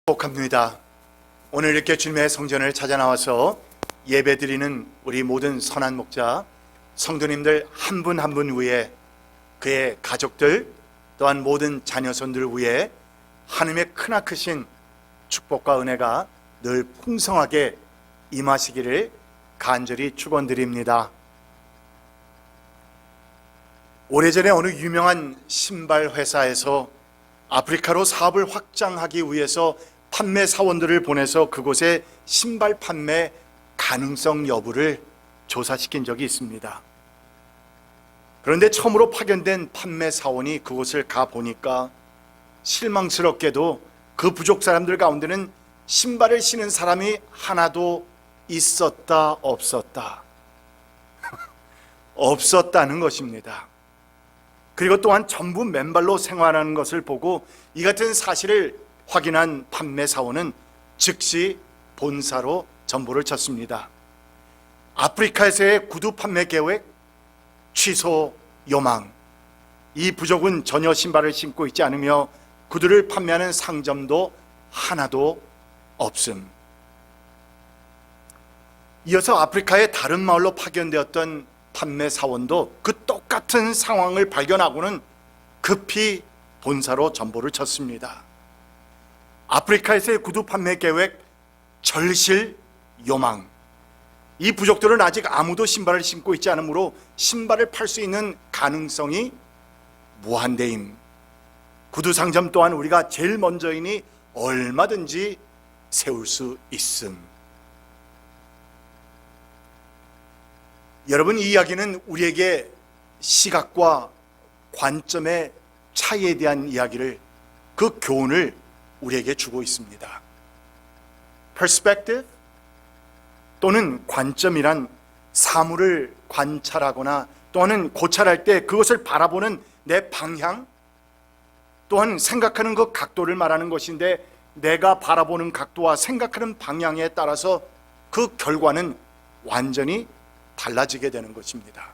축복합니다. 오늘 이렇게 주님의 성전을 찾아 나와서 예배드리는 우리 모든 선한 목자 성도님들 한 분 한 분 위에, 그의 가족들 또한 모든 자녀손들 위에 하나님의 크나크신 축복과 은혜가 늘 풍성하게 임하시기를 간절히 축원드립니다. 오래전에 어느 유명한 신발 회사에서 아프리카로 사업을 확장하기 위해서 판매 사원들을 보내서 그곳의 신발 판매 가능성 여부를 조사시킨 적이 있습니다. 그런데 처음으로 파견된 판매 사원이 그곳을 가보니까 실망스럽게도 그 부족 사람들 가운데는 신발을 신은 사람이 하나도 있었다 없었다 없었다는 것입니다. 그리고 또한 전부 맨발로 생활하는 것을 보고 이 같은 사실을 확인한 판매 사원은 즉시 본사로 전보를 쳤습니다. 아프리카에서의 구두 판매 계획 취소 요망. 이 부족은 전혀 신발을 신고 있지 않으며 구두를 판매하는 상점도 하나도 없음. 이어서 아프리카의 다른 마을로 파견되었던 판매 사원도 그 똑같은 상황을 발견하고는 급히 본사로 전보를 쳤습니다. 아프리카에서의 구두 판매 계획 절실 요망. 이 부족들은 아직 아무도 신발을 신고 있지 않으므로 신발을 팔 수 있는 가능성이 무한대임. 구두 상점 또한 우리가 제일 먼저이니 얼마든지 세울 수 있음. 여러분, 이 이야기는 우리에게 시각과 관점의 차이에 대한 이야기를, 그 교훈을 우리에게 주고 있습니다. perspective 또는 관점이란 사물을 관찰하거나 또는 고찰할 때 그것을 바라보는 내 방향, 또한 생각하는 그 각도를 말하는 것인데, 내가 바라보는 각도와 생각하는 방향에 따라서 그 결과는 완전히 달라지게 되는 것입니다.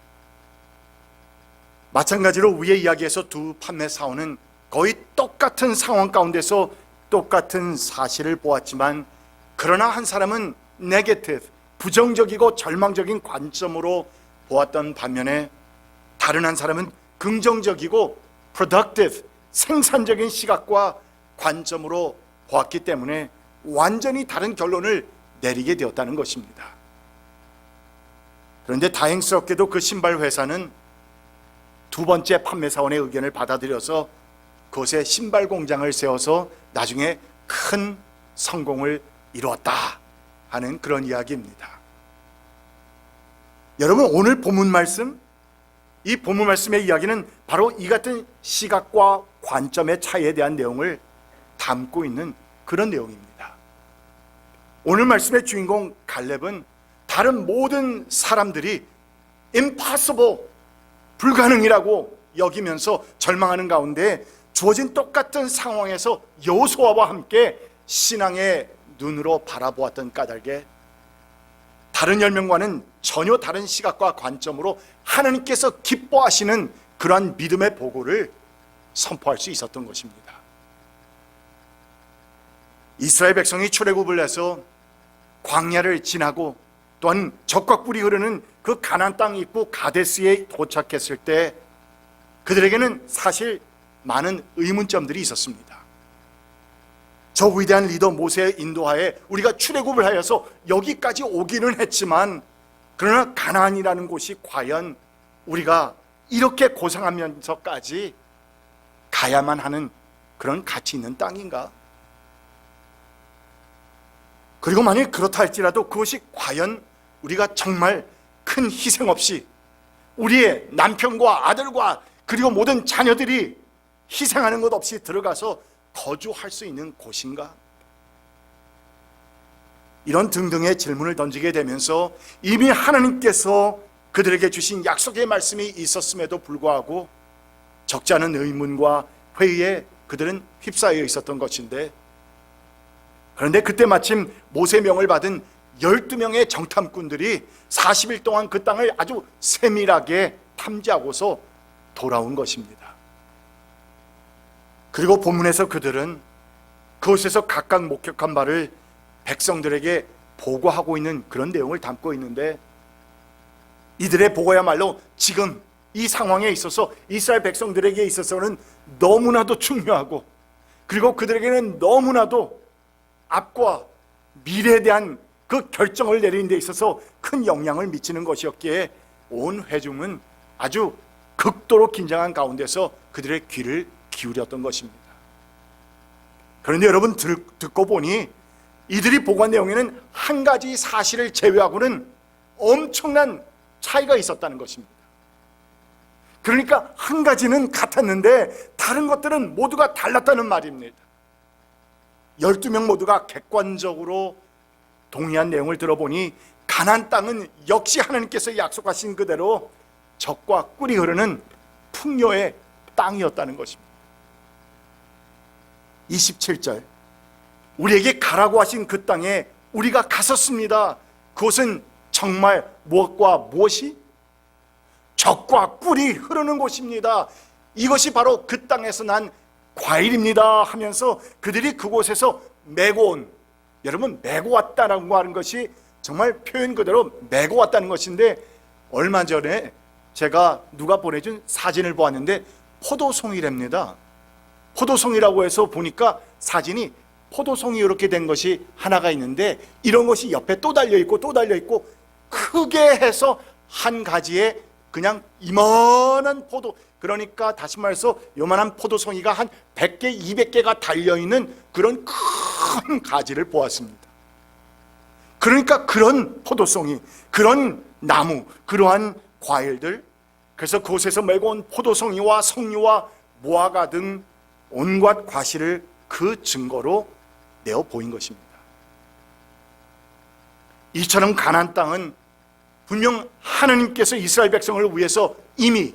마찬가지로 위의 이야기에서 두 판매 사원은 거의 똑같은 상황 가운데서 똑같은 사실을 보았지만, 그러나 한 사람은 네게티브, 부정적이고 절망적인 관점으로 보았던 반면에 다른 한 사람은 긍정적이고 productive, 생산적인 시각과 관점으로 보았기 때문에 완전히 다른 결론을 내리게 되었다는 것입니다. 그런데 다행스럽게도 그 신발 회사는 두 번째 판매 사원의 의견을 받아들여서 그곳에 신발 공장을 세워서 나중에 큰 성공을 이루었다 하는 그런 이야기입니다. 여러분, 오늘 본문 말씀, 이 본문 말씀의 이야기는 바로 이 같은 시각과 관점의 차이에 대한 내용을 담고 있는 그런 내용입니다. 오늘 말씀의 주인공 갈렙은 다른 모든 사람들이 impossible, 불가능이라고 여기면서 절망하는 가운데 주어진 똑같은 상황에서 여호수아와 함께 신앙의 눈으로 바라보았던 까닭에 다른 10명과는 전혀 다른 시각과 관점으로 하나님께서 기뻐하시는 그러한 믿음의 보고를 선포할 수 있었던 것입니다. 이스라엘 백성이 출애굽을 해서 광야를 지나고 또한 적과 꿀이 흐르는 그 가나안 땅 입구 가데스에 도착했을 때 그들에게는 사실 많은 의문점들이 있었습니다. 저 위대한 리더 모세의 인도하에 우리가 출애굽을 하여서 여기까지 오기는 했지만, 그러나 가나안이라는 곳이 과연 우리가 이렇게 고생하면서까지 가야만 하는 그런 가치 있는 땅인가? 그리고 만일 그렇다 할지라도 그것이 과연 우리가 정말 큰 희생 없이 우리의 남편과 아들과 그리고 모든 자녀들이 희생하는 것 없이 들어가서 거주할 수 있는 곳인가? 이런 등등의 질문을 던지게 되면서 이미 하나님께서 그들에게 주신 약속의 말씀이 있었음에도 불구하고 적지 않은 의문과 회의에 그들은 휩싸여 있었던 것인데, 그런데 그때 마침 모세명을 받은 12명의 정탐꾼들이 40일 동안 그 땅을 아주 세밀하게 탐지하고서 돌아온 것입니다. 그리고 본문에서 그들은 그곳에서 각각 목격한 바를 백성들에게 보고하고 있는 그런 내용을 담고 있는데, 이들의 보고야말로 지금 이 상황에 있어서 이스라엘 백성들에게 있어서는 너무나도 중요하고, 그리고 그들에게는 너무나도 앞과 미래에 대한 그 결정을 내리는 데 있어서 큰 영향을 미치는 것이었기에 온 회중은 아주 극도로 긴장한 가운데서 그들의 귀를 기울였던 것입니다. 그런데 여러분, 듣고 보니 이들이 보고한 내용에는 한 가지 사실을 제외하고는 엄청난 차이가 있었다는 것입니다. 그러니까 한 가지는 같았는데 다른 것들은 모두가 달랐다는 말입니다. 12명 모두가 객관적으로 동의한 내용을 들어보니 가나안 땅은 역시 하나님께서 약속하신 그대로 젖과 꿀이 흐르는 풍요의 땅이었다는 것입니다. 27절, 우리에게 가라고 하신 그 땅에 우리가 갔었습니다. 그곳은 정말 무엇과 무엇이? 젖과 꿀이 흐르는 곳입니다. 이것이 바로 그 땅에서 난 과일입니다 하면서 그들이 그곳에서 메고 온, 여러분, 메고 왔다라고 하는 것이 정말 표현 그대로 메고 왔다는 것인데, 얼마 전에 제가 누가 보내준 사진을 보았는데 포도송이랍니다. 포도송이라고 해서 보니까 사진이 포도송이 이렇게 된 것이 하나가 있는데, 이런 것이 옆에 또 달려있고 또 달려있고 크게 해서 한 가지에 그냥 이만한 포도, 그러니까 다시 말해서 요만한 포도송이가 한 100개, 200개가 달려있는 그런 큰 가지를 보았습니다. 그러니까 그런 포도송이, 그런 나무, 그러한 과일들, 그래서 그곳에서 메고 온 포도송이와 석류와 무화과 등 온갖 과실을 그 증거로 내어 보인 것입니다. 이처럼 가나안 땅은 분명 하나님께서 이스라엘 백성을 위해서 이미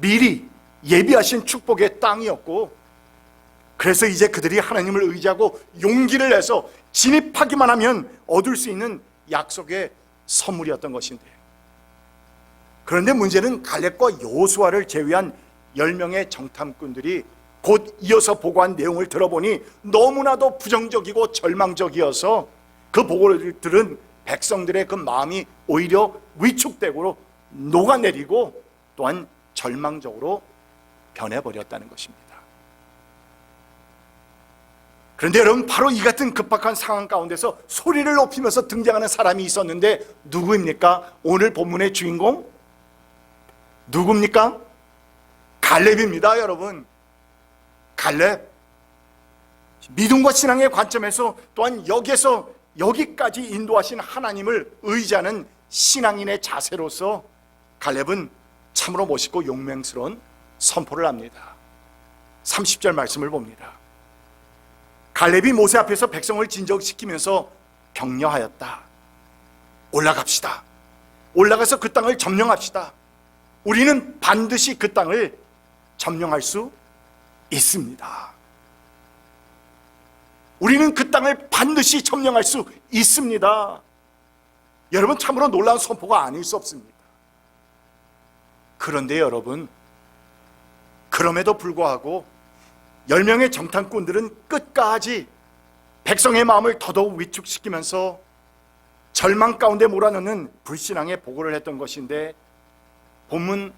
미리 예비하신 축복의 땅이었고, 그래서 이제 그들이 하나님을 의지하고 용기를 내서 진입하기만 하면 얻을 수 있는 약속의 선물이었던 것인데, 그런데 문제는 갈렙과 여호수아를 제외한 10명의 정탐꾼들이 곧 이어서 보고한 내용을 들어보니 너무나도 부정적이고 절망적이어서 그 보고를 들은 백성들의 그 마음이 오히려 위축되고 녹아내리고 또한 절망적으로 변해버렸다는 것입니다. 그런데 여러분, 바로 이 같은 급박한 상황 가운데서 소리를 높이면서 등장하는 사람이 있었는데 누구입니까? 오늘 본문의 주인공 누굽니까? 갈렙입니다. 여러분, 갈렙, 믿음과 신앙의 관점에서 또한 여기에서 여기까지 인도하신 하나님을 의지하는 신앙인의 자세로서 갈렙은 참으로 멋있고 용맹스러운 선포를 합니다. 30절 말씀을 봅니다. 갈렙이 모세 앞에서 백성을 진정시키면서 격려하였다. 올라갑시다. 올라가서 그 땅을 점령합시다. 우리는 반드시 그 땅을 점령할 수 있습니다. 우리는 그 땅을 반드시 점령할 수 있습니다. 여러분, 참으로 놀라운 선포가 아닐 수 없습니다. 그런데 여러분, 그럼에도 불구하고 10명의 정탐꾼들은 끝까지 백성의 마음을 더더욱 위축시키면서 절망 가운데 몰아넣는 불신앙의 보고를 했던 것인데, 본문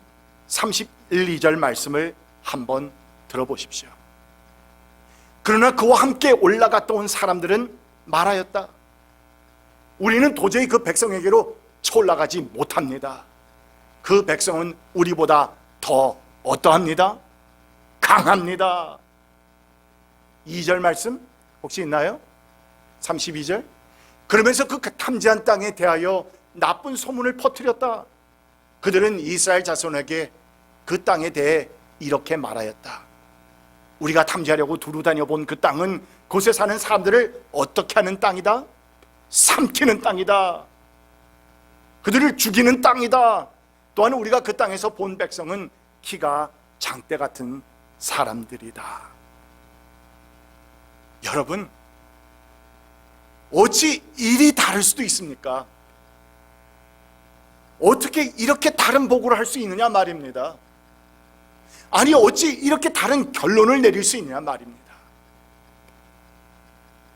31, 2절 말씀을 한번 들어보십시오. 그러나 그와 함께 올라갔다 온 사람들은 말하였다. 우리는 도저히 그 백성에게로 쳐올라가지 못합니다. 그 백성은 우리보다 더 어떠합니다? 강합니다. 2절 말씀 혹시 있나요? 32절. 그러면서 그 탐지한 땅에 대하여 나쁜 소문을 퍼뜨렸다. 그들은 이스라엘 자손에게 그 땅에 대해 이렇게 말하였다. 우리가 탐지하려고 두루 다녀본 그 땅은 그곳에 사는 사람들을 어떻게 하는 땅이다? 삼키는 땅이다. 그들을 죽이는 땅이다. 또한 우리가 그 땅에서 본 백성은 키가 장대 같은 사람들이다. 여러분, 어찌 일이 다를 수도 있습니까? 어떻게 이렇게 다른 보고를 할 수 있느냐 말입니다. 아니, 어찌 이렇게 다른 결론을 내릴 수 있느냐 말입니다.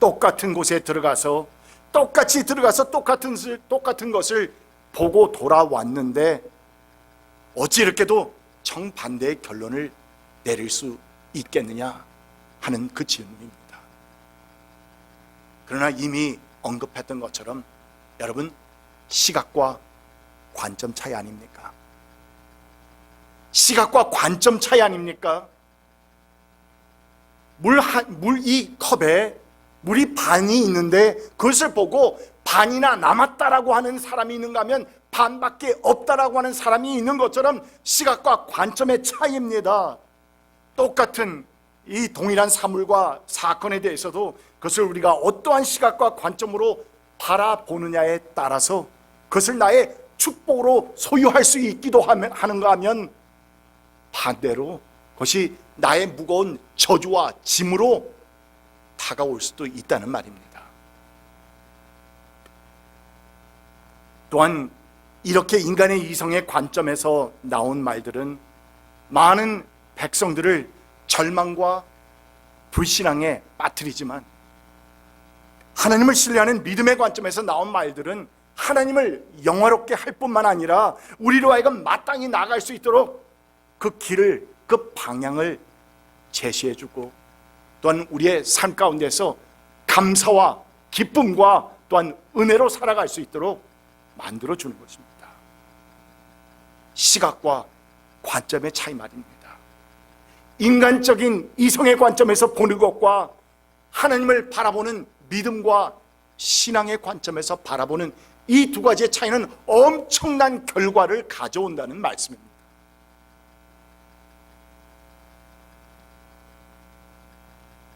똑같은 곳에 들어가서 똑같이 들어가서 똑같은 것을 보고 돌아왔는데 어찌 이렇게도 정반대의 결론을 내릴 수 있겠느냐 하는 그 질문입니다. 그러나 이미 언급했던 것처럼 여러분, 시각과 관점 차이 아닙니까? 시각과 관점 차이 아닙니까? 이 컵에 물이 반이 있는데 그것을 보고 반이나 남았다라고 하는 사람이 있는가 하면 반밖에 없다라고 하는 사람이 있는 것처럼 시각과 관점의 차이입니다. 똑같은 이 동일한 사물과 사건에 대해서도 그것을 우리가 어떠한 시각과 관점으로 바라보느냐에 따라서 그것을 나의 축복으로 소유할 수 있기도 하는가 하면 반대로 그것이 나의 무거운 저주와 짐으로 다가올 수도 있다는 말입니다. 또한 이렇게 인간의 이성의 관점에서 나온 말들은 많은 백성들을 절망과 불신앙에 빠뜨리지만 하나님을 신뢰하는 믿음의 관점에서 나온 말들은 하나님을 영화롭게 할 뿐만 아니라 우리로 하여금 마땅히 나아갈 수 있도록 그 길을, 그 방향을 제시해주고 또한 우리의 삶 가운데서 감사와 기쁨과 또한 은혜로 살아갈 수 있도록 만들어주는 것입니다. 시각과 관점의 차이 말입니다. 인간적인 이성의 관점에서 보는 것과 하나님을 바라보는 믿음과 신앙의 관점에서 바라보는 이 두 가지의 차이는 엄청난 결과를 가져온다는 말씀입니다.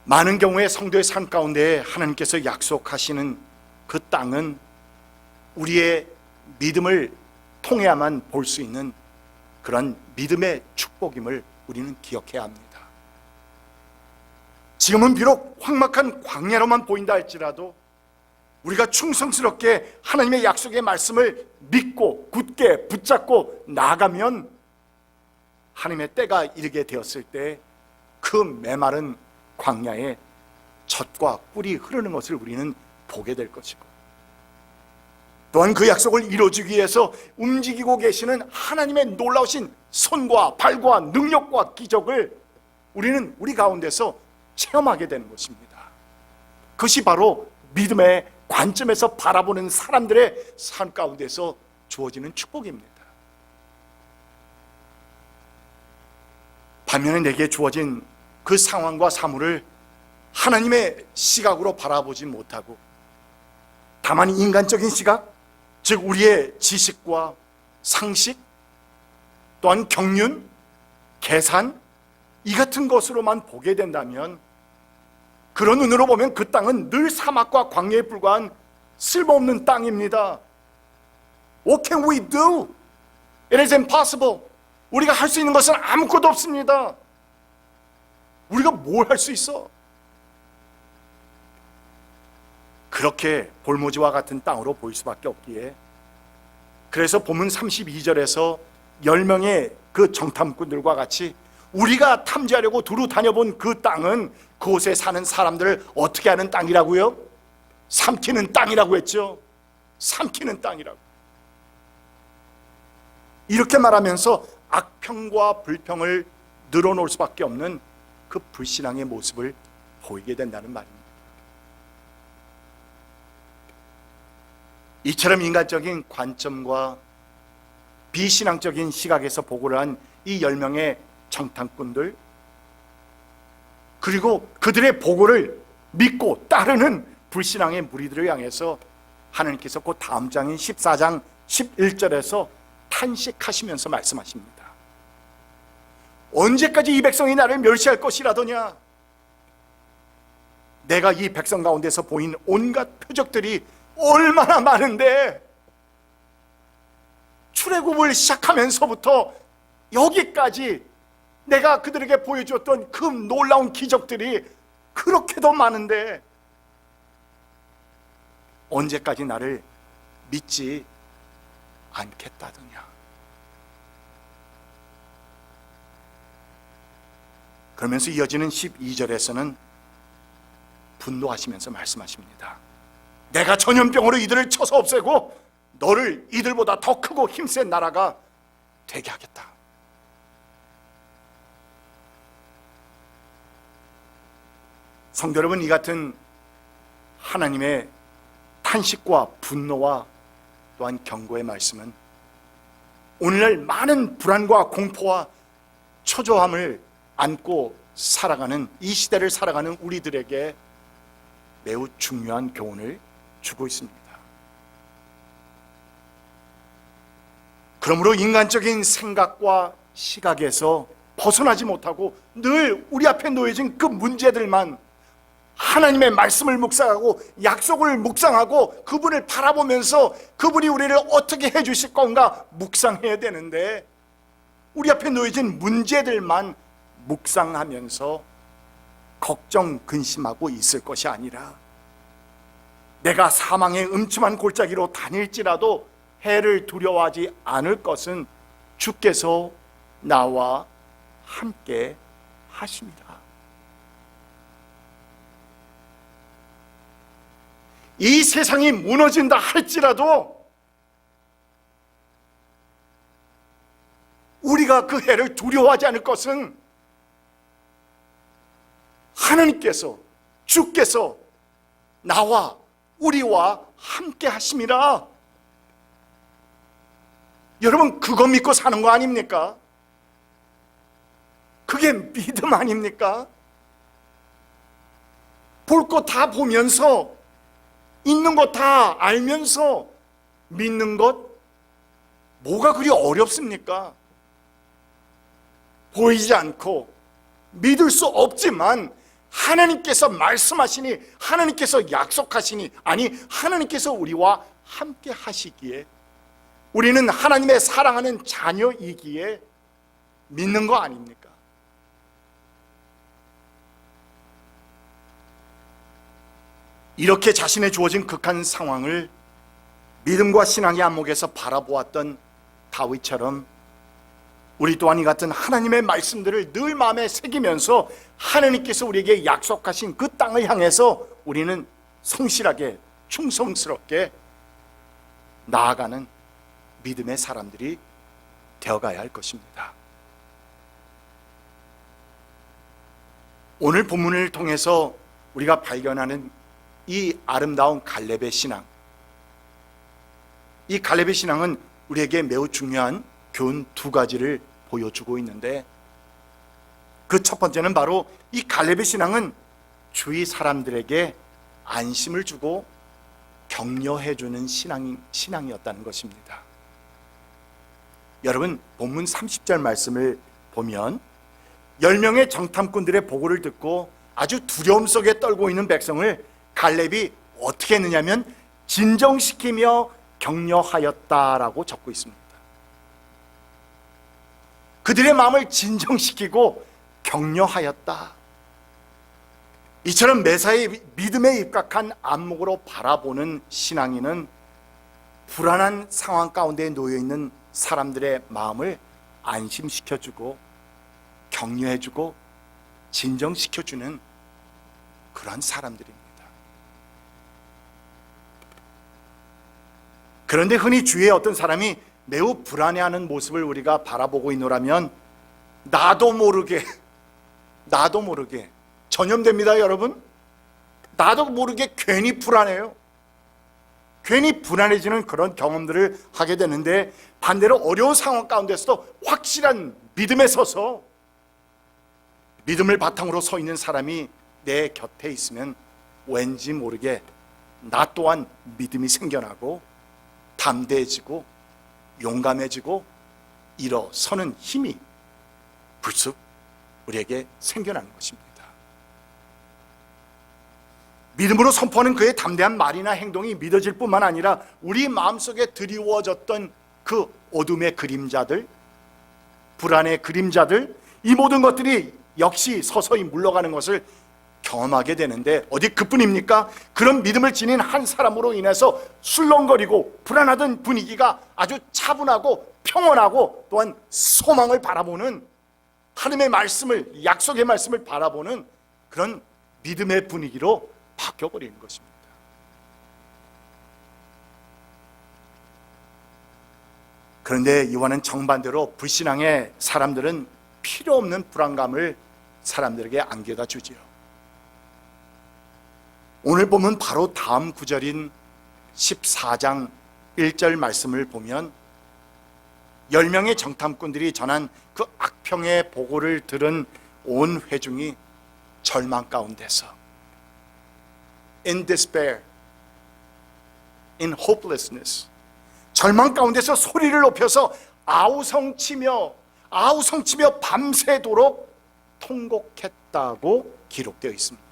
많은 경우에 성도의 삶 가운데 하나님께서 약속하시는 그 땅은 우리의 믿음을 통해야만 볼 수 있는 그런 믿음의 축복임을 우리는 기억해야 합니다. 지금은 비록 황막한 광야로만 보인다 할지라도 우리가 충성스럽게 하나님의 약속의 말씀을 믿고 굳게 붙잡고 나아가면 하나님의 때가 이르게 되었을 때 그 메마른 광야에 젖과 꿀이 흐르는 것을 우리는 보게 될 것이고 또한 그 약속을 이루어주기 위해서 움직이고 계시는 하나님의 놀라우신 손과 발과 능력과 기적을 우리는 우리 가운데서 체험하게 되는 것입니다. 그것이 바로 믿음의 관점에서 바라보는 사람들의 삶 가운데서 주어지는 축복입니다. 반면에 내게 주어진 그 상황과 사물을 하나님의 시각으로 바라보지 못하고 다만 인간적인 시각, 즉 우리의 지식과 상식, 또한 경륜, 계산 이 같은 것으로만 보게 된다면 그런 눈으로 보면 그 땅은 늘 사막과 광야에 불과한 쓸모없는 땅입니다. What can we do? It is impossible. 우리가 할 수 있는 것은 아무것도 없습니다. 우리가 뭘 할 수 있어? 그렇게 볼모지와 같은 땅으로 보일 수밖에 없기에 그래서 본문 32절에서 10명의 그 정탐꾼들과 같이 우리가 탐지하려고 두루 다녀본 그 땅은 그곳에 사는 사람들을 어떻게 하는 땅이라고요? 삼키는 땅이라고 했죠. 삼키는 땅이라고. 이렇게 말하면서 악평과 불평을 늘어놓을 수밖에 없는 그 불신앙의 모습을 보이게 된다는 말입니다. 이처럼 인간적인 관점과 비신앙적인 시각에서 보고를 한 이 10명의 정탐꾼들 그리고 그들의 보고를 믿고 따르는 불신앙의 무리들을 향해서 하나님께서 그 다음 장인 14장 11절에서 탄식하시면서 말씀하십니다. 언제까지 이 백성이 나를 멸시할 것이라더냐? 내가 이 백성 가운데서 보인 온갖 표적들이 얼마나 많은데 출애굽을 시작하면서부터 여기까지 내가 그들에게 보여주었던 그 놀라운 기적들이 그렇게도 많은데 언제까지 나를 믿지 않겠다더냐? 그러면서 이어지는 12절에서는 분노하시면서 말씀하십니다. 내가 전염병으로 이들을 쳐서 없애고 너를 이들보다 더 크고 힘센 나라가 되게 하겠다. 성도 여러분, 이 같은 하나님의 탄식과 분노와 또한 경고의 말씀은 오늘날 많은 불안과 공포와 초조함을 안고 살아가는 이 시대를 살아가는 우리들에게 매우 중요한 교훈을 주고 있습니다. 그러므로 인간적인 생각과 시각에서 벗어나지 못하고 늘 우리 앞에 놓여진 그 문제들만 하나님의 말씀을 묵상하고 약속을 묵상하고 그분을 바라보면서 그분이 우리를 어떻게 해주실 건가 묵상해야 되는데, 우리 앞에 놓여진 문제들만 묵상하면서 걱정 근심하고 있을 것이 아니라, 내가 사망의 음침한 골짜기로 다닐지라도 해를 두려워하지 않을 것은 주께서 나와 함께 하십니다. 이 세상이 무너진다 할지라도 우리가 그 해를 두려워하지 않을 것은 하나님께서, 주께서 나와 우리와 함께 하심이라. 여러분, 그거 믿고 사는 거 아닙니까? 그게 믿음 아닙니까? 볼 거 다 보면서, 있는 거 다 알면서 믿는 것, 뭐가 그리 어렵습니까? 보이지 않고 믿을 수 없지만 하나님께서 말씀하시니, 하나님께서 약속하시니, 아니 하나님께서 우리와 함께 하시기에 우리는 하나님의 사랑하는 자녀이기에 믿는 거 아닙니까? 이렇게 자신의 주어진 극한 상황을 믿음과 신앙의 안목에서 바라보았던 다윗처럼 우리 또한 이 같은 하나님의 말씀들을 늘 마음에 새기면서 하나님께서 우리에게 약속하신 그 땅을 향해서 우리는 성실하게 충성스럽게 나아가는 믿음의 사람들이 되어가야 할 것입니다. 오늘 본문을 통해서 우리가 발견하는 이 아름다운 갈렙의 신앙, 이 갈렙의 신앙은 우리에게 매우 중요한 교훈 두 가지를 보여주고 있는데, 그 첫 번째는 바로 이 갈렙의 신앙은 주위 사람들에게 안심을 주고 격려해주는 신앙이었다는 것입니다. 여러분, 본문 30절 말씀을 보면 10명의 정탐꾼들의 보고를 듣고 아주 두려움 속에 떨고 있는 백성을 갈렙이 어떻게 했느냐면 진정시키며 격려하였다라고 적고 있습니다. 그들의 마음을 진정시키고 격려하였다. 이처럼 매사에 믿음에 입각한 안목으로 바라보는 신앙인은 불안한 상황 가운데 놓여있는 사람들의 마음을 안심시켜주고 격려해주고 진정시켜주는 그러한 사람들입니다. 그런데 흔히 주위에 어떤 사람이 매우 불안해하는 모습을 우리가 바라보고 있노라면 나도 모르게 전염됩니다. 여러분, 나도 모르게 괜히 불안해요. 괜히 불안해지는 그런 경험들을 하게 되는데, 반대로 어려운 상황 가운데서도 확실한 믿음에 서서 믿음을 바탕으로 서 있는 사람이 내 곁에 있으면 왠지 모르게 나 또한 믿음이 생겨나고 담대해지고 용감해지고 일어서는 힘이 불쑥 우리에게 생겨나는 것입니다. 믿음으로 선포하는 그의 담대한 말이나 행동이 믿어질 뿐만 아니라 우리 마음속에 드리워졌던 그 어둠의 그림자들, 불안의 그림자들, 이 모든 것들이 역시 서서히 물러가는 것을 경험하게 되는데, 어디 그뿐입니까? 그런 믿음을 지닌 한 사람으로 인해서 술렁거리고 불안하던 분위기가 아주 차분하고 평온하고 또한 소망을 바라보는, 하나님의 말씀을, 약속의 말씀을 바라보는 그런 믿음의 분위기로 바뀌어버리는 것입니다. 그런데 이와는 정반대로 불신앙의 사람들은 필요 없는 불안감을 사람들에게 안겨다 주지요. 오늘 보면 바로 다음 구절인 14장 1절 말씀을 보면 10명의 정탐꾼들이 전한 그 악평의 보고를 들은 온 회중이 절망 가운데서 in despair, in hopelessness, 절망 가운데서 소리를 높여서 아우성치며 밤새도록 통곡했다고 기록되어 있습니다.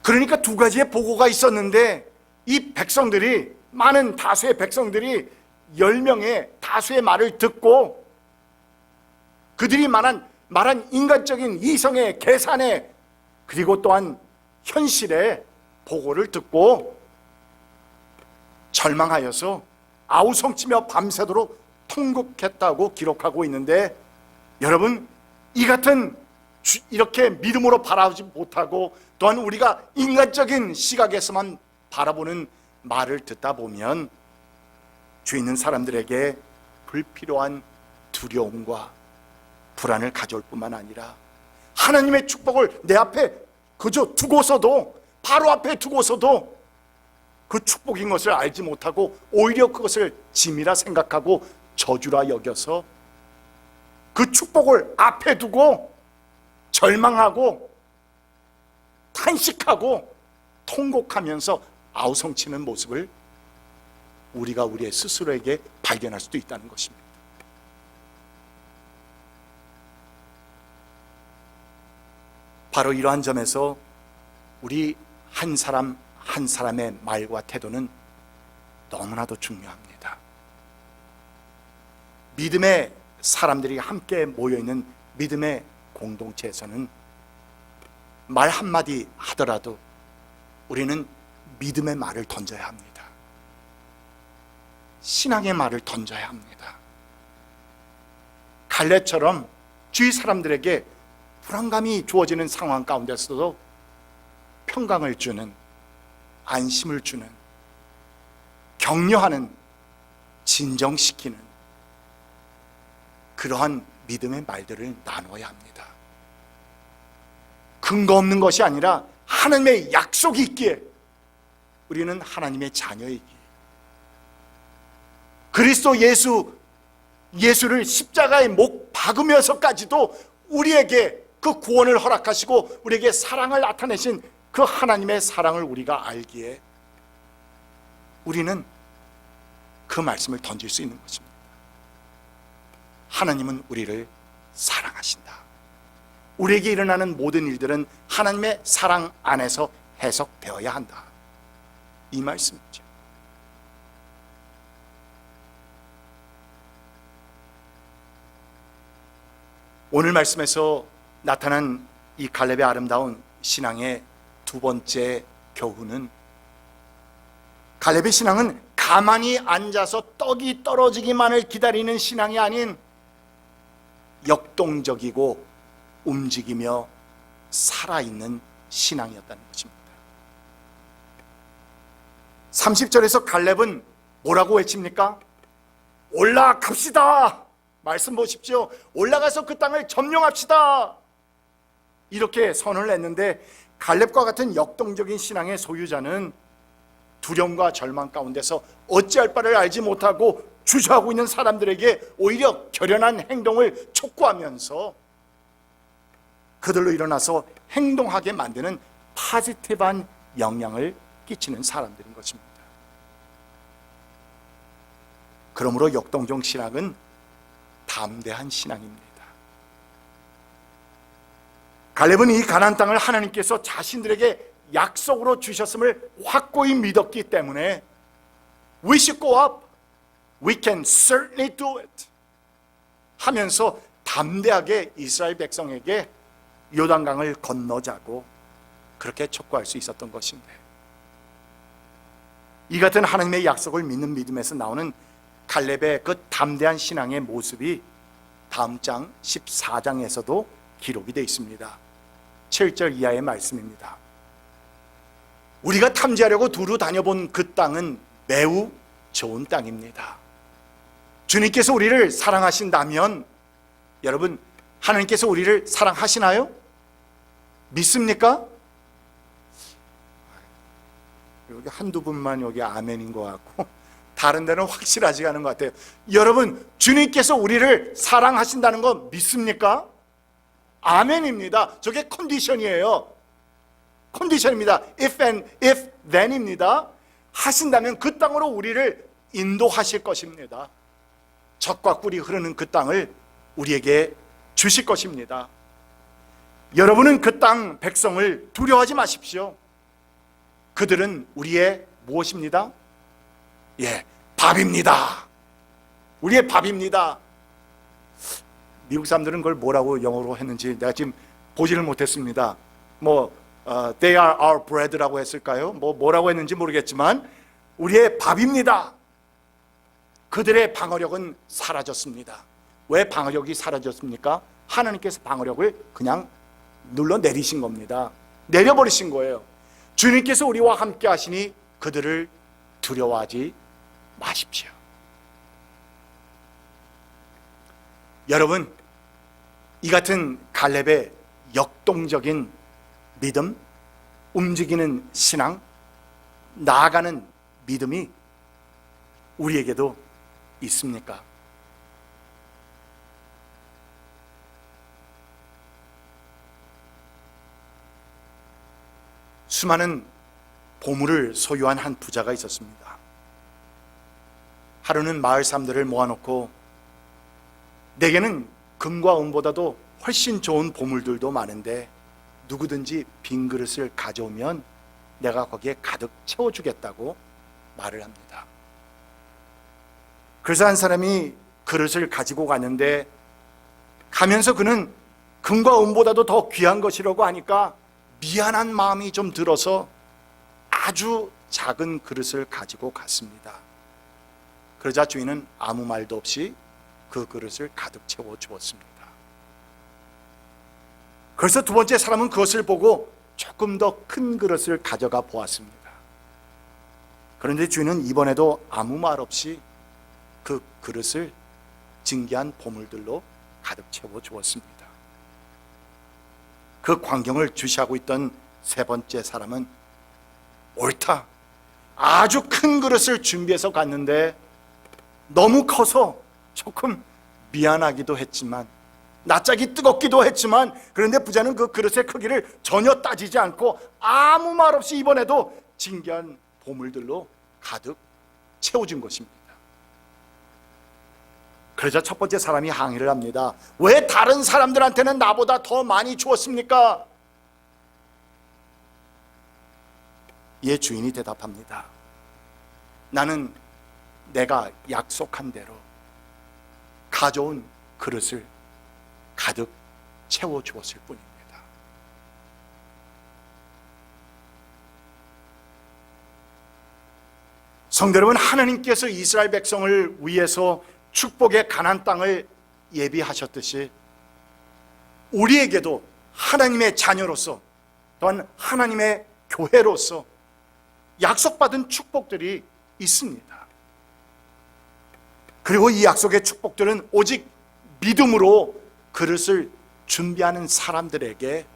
그러니까 두 가지의 보고가 있었는데 이 백성들이, 많은 다수의 백성들이 10명의 다수의 말을 듣고 그들이 말한 인간적인 이성의 계산에, 그리고 또한 현실의 보고를 듣고 절망하여서 아우성치며 밤새도록 통곡했다고 기록하고 있는데, 여러분, 이 같은 이렇게 믿음으로 바라보지 못하고 또한 우리가 인간적인 시각에서만 바라보는 말을 듣다 보면 죄 있는 사람들에게 불필요한 두려움과 불안을 가져올 뿐만 아니라 하나님의 축복을 내 앞에 그저 두고서도, 바로 앞에 두고서도 그 축복인 것을 알지 못하고 오히려 그것을 짐이라 생각하고 저주라 여겨서 그 축복을 앞에 두고 절망하고 탄식하고 통곡하면서 아우성치는 모습을 우리가 우리의 스스로에게 발견할 수도 있다는 것입니다. 바로 이러한 점에서 우리 한 사람 한 사람의 말과 태도는 너무나도 중요합니다. 믿음의 사람들이 함께 모여있는 믿음의 공동체에서는 말 한마디 하더라도 우리는 믿음의 말을 던져야 합니다. 신앙의 말을 던져야 합니다. 갈렙처럼 주위 사람들에게 불안감이 주어지는 상황 가운데서도 평강을 주는, 안심을 주는, 격려하는, 진정시키는 그러한 믿음의 말들을 나눠야 합니다. 근거 없는 것이 아니라 하나님의 약속이 있기에 우리는 하나님의 자녀이기에, 그리스도 예수를 십자가에 못 박으면서까지도 우리에게 그 구원을 허락하시고 우리에게 사랑을 나타내신 그 하나님의 사랑을 우리가 알기에 우리는 그 말씀을 던질 수 있는 것입니다. 하나님은 우리를 사랑하신다. 우리에게 일어나는 모든 일들은 하나님의 사랑 안에서 해석되어야 한다, 이 말씀이죠. 오늘 말씀에서 나타난 이 갈렙의 아름다운 신앙의 두 번째 교훈은, 갈렙의 신앙은 가만히 앉아서 떡이 떨어지기만을 기다리는 신앙이 아닌 역동적이고 움직이며 살아있는 신앙이었다는 것입니다. 30절에서 갈렙은 뭐라고 외칩니까? 올라갑시다. 말씀 보십시오. 올라가서 그 땅을 점령합시다. 이렇게 선언을 했는데, 갈렙과 같은 역동적인 신앙의 소유자는 두려움과 절망 가운데서 어찌할 바를 알지 못하고 주저하고 있는 사람들에게 오히려 결연한 행동을 촉구하면서 그들로 일어나서 행동하게 만드는 파지티브한 영향을 끼치는 사람들인 것입니다. 그러므로 역동적 신앙은 담대한 신앙입니다. 갈렙은 이 가나안 땅을 하나님께서 자신들에게 약속으로 주셨음을 확고히 믿었기 때문에 We should go up, we can certainly do it 하면서 담대하게 이스라엘 백성에게 요단강을 건너자고 그렇게 촉구할 수 있었던 것인데, 이 같은 하나님의 약속을 믿는 믿음에서 나오는 갈렙의 그 담대한 신앙의 모습이 다음 장 14장에서도 기록이 되어 있습니다. 7절 이하의 말씀입니다. 우리가 탐지하려고 두루 다녀본 그 땅은 매우 좋은 땅입니다. 주님께서 우리를 사랑하신다면, 여러분, 하나님께서 우리를 사랑하시나요? 믿습니까? 여기 한두 분만 여기 아멘인 것 같고 다른 데는 확실하지 않은 것 같아요. 여러분, 주님께서 우리를 사랑하신다는 거 믿습니까? 아멘입니다. 저게 컨디션이에요. 컨디션입니다. if and if then입니다. 하신다면 그 땅으로 우리를 인도하실 것입니다. 젖과 꿀이 흐르는 그 땅을 우리에게 주실 것입니다. 여러분은 그 땅 백성을 두려워하지 마십시오. 그들은 우리의 무엇입니다? 밥입니다. 우리의 밥입니다. 미국 사람들은 그걸 뭐라고 영어로 했는지 내가 지금 보지를 못했습니다. They are our bread라고 했을까요? 뭐라고 했는지 모르겠지만 우리의 밥입니다. 그들의 방어력은 사라졌습니다. 왜 방어력이 사라졌습니까? 하나님께서 방어력을 그냥 눌러내리신 겁니다. 내려버리신 거예요. 주님께서 우리와 함께 하시니 그들을 두려워하지 마십시오. 여러분, 이 같은 갈렙의 역동적인 믿음, 움직이는 신앙, 나아가는 믿음이 우리에게도 있습니까? 수많은 보물을 소유한 한 부자가 있었습니다. 하루는 마을 사람들을 모아놓고 내게는 금과 은보다도 훨씬 좋은 보물들도 많은데 누구든지 빈 그릇을 가져오면 내가 거기에 가득 채워주겠다고 말을 합니다. 그래서 한 사람이 그릇을 가지고 가는데 가면서 그는 금과 은보다도 더 귀한 것이라고 하니까 미안한 마음이 좀 들어서 아주 작은 그릇을 가지고 갔습니다. 그러자 주인은 아무 말도 없이 그 그릇을 가득 채워 주었습니다. 그래서 두 번째 사람은 그것을 보고 조금 더 큰 그릇을 가져가 보았습니다. 그런데 주인은 이번에도 아무 말 없이 그 그릇을 진귀한 보물들로 가득 채워 주었습니다. 그 광경을 주시하고 있던 세 번째 사람은 옳다, 아주 큰 그릇을 준비해서 갔는데 너무 커서 조금 미안하기도 했지만 낯짝이 뜨겁기도 했지만, 그런데 부자는 그 그릇의 크기를 전혀 따지지 않고 아무 말 없이 이번에도 진귀한 보물들로 가득 채워준 것입니다. 그러자 첫 번째 사람이 항의를 합니다. 왜 다른 사람들한테는 나보다 더 많이 주었습니까? 이에 주인이 대답합니다. 나는 내가 약속한 대로 가져온 그릇을 가득 채워주었을 뿐입니다. 성도 여러분, 하나님께서 이스라엘 백성을 위해서 축복의 가나안 땅을 예비하셨듯이 우리에게도 하나님의 자녀로서 또한 하나님의 교회로서 약속받은 축복들이 있습니다. 그리고 이 약속의 축복들은 오직 믿음으로 그릇을 준비하는 사람들에게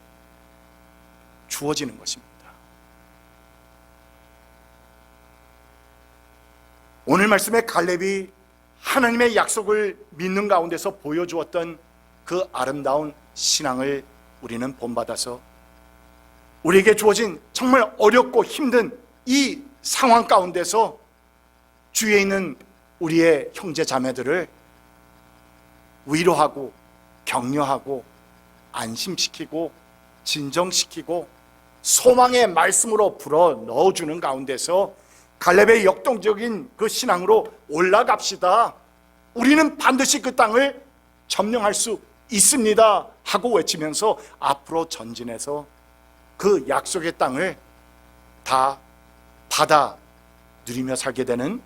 주어지는 것입니다. 오늘 말씀에 갈렙이 하나님의 약속을 믿는 가운데서 보여주었던 그 아름다운 신앙을 우리는 본받아서 우리에게 주어진 정말 어렵고 힘든 이 상황 가운데서 주위에 있는 우리의 형제 자매들을 위로하고 격려하고 안심시키고 진정시키고 소망의 말씀으로 불어 넣어주는 가운데서 갈렙의 역동적인 그 신앙으로 올라갑시다. 우리는 반드시 그 땅을 점령할 수 있습니다 하고 외치면서 앞으로 전진해서 그 약속의 땅을 다 받아 누리며 살게 되는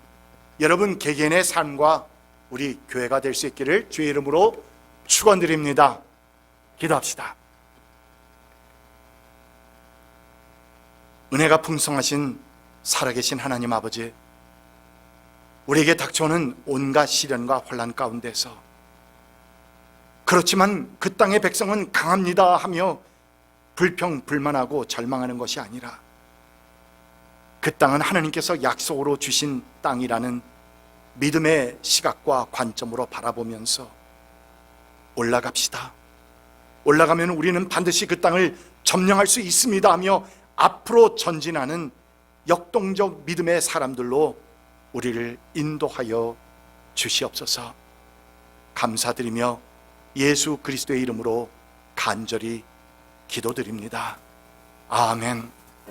여러분 개개인의 삶과 우리 교회가 될 수 있기를 주의 이름으로 축원드립니다. 기도합시다. 은혜가 풍성하신 살아계신 하나님 아버지, 우리에게 닥쳐오는 온갖 시련과 혼란 가운데서 그렇지만 그 땅의 백성은 강합니다 하며 불평불만하고 절망하는 것이 아니라 그 땅은 하나님께서 약속으로 주신 땅이라는 믿음의 시각과 관점으로 바라보면서 올라갑시다. 올라가면 우리는 반드시 그 땅을 점령할 수 있습니다 하며 앞으로 전진하는 역동적 믿음의 사람들로 우리를 인도하여 주시옵소서. 감사드리며 예수 그리스도의 이름으로 간절히 기도드립니다. 아멘.